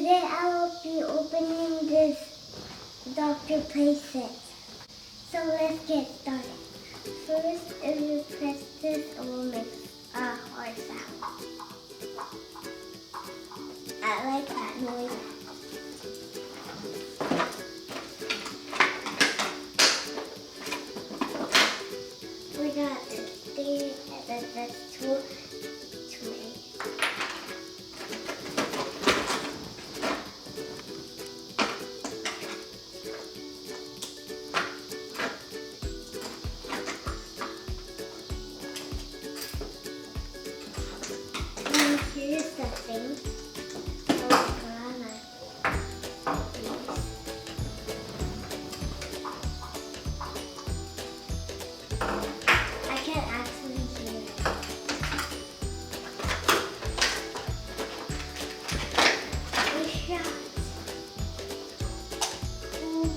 today I will be opening this Dr. Playset. So let's get started. First, if you press this, it will make a hard sound. I like that noise. We got this thing, and that's two ways. And here's the thing. I can actually hear it. We shot. Ooh.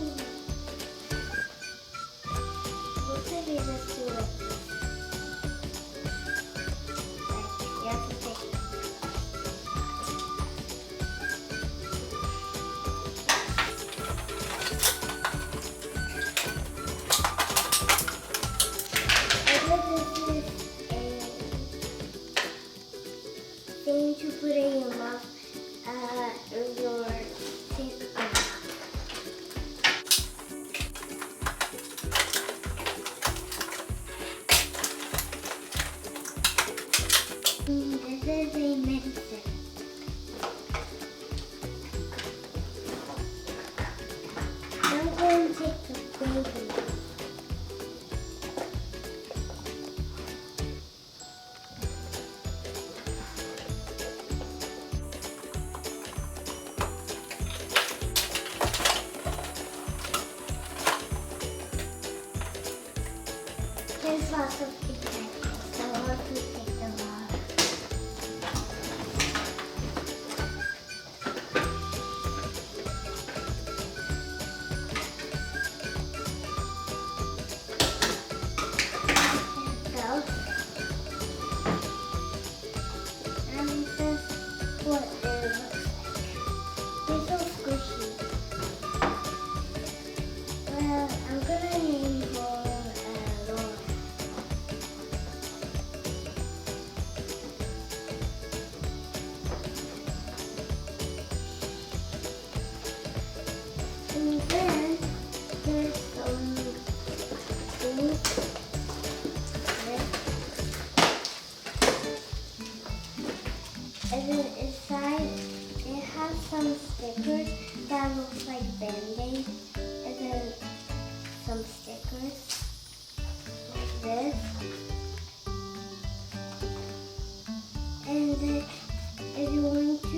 What if we just do it? Like, you have to take it. Thing to put in your mouth, your teeth on. This is a medicine. I'm going to take the baby. There's lots of examples, so I'll have to take them all. There we go. And this is what it looks like. They're so squishy. Well, I'm gonna name her Laura. And then there's some things. And then inside it has some stickers that looks like Band-Aids. And then some stickers like this. And then if you want to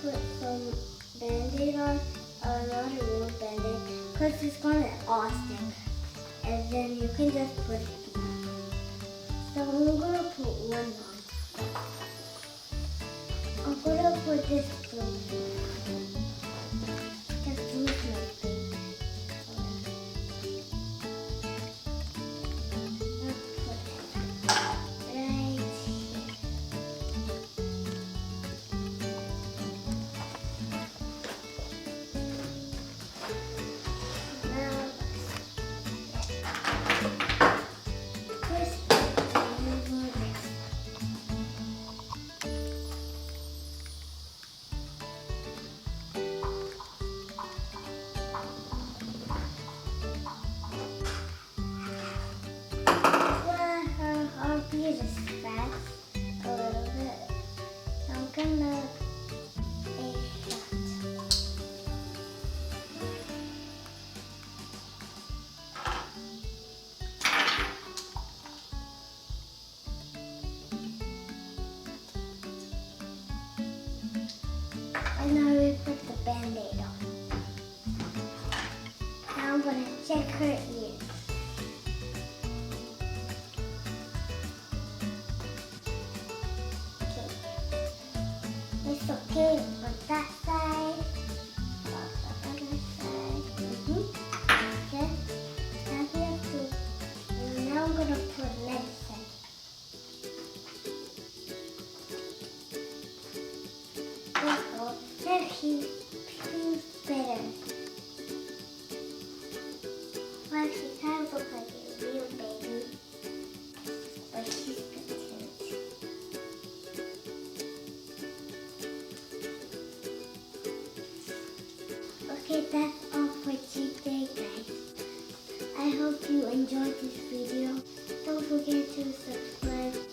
put some Band-Aid on, not a real Band-Aid, because it's gonna all stick. And then you can just put it on. So I'm gonna put one on. I'm gonna put this blue. Because blue's my favorite color. Let's put it right here. Now, first, remove this. Well, I'll be this fast a little bit. I'm gonna a shot. And now we put the Band-Aid on. Now I'm gonna check her ears. Okay. It's okay on that side. On the other side. Okay. Now here too. And now I'm gonna put medicine. There we go. There she feels better. Well, she kind of looks like a real baby, but she's content. Okay, that's all for today, guys. I hope you enjoyed this video. Don't forget to subscribe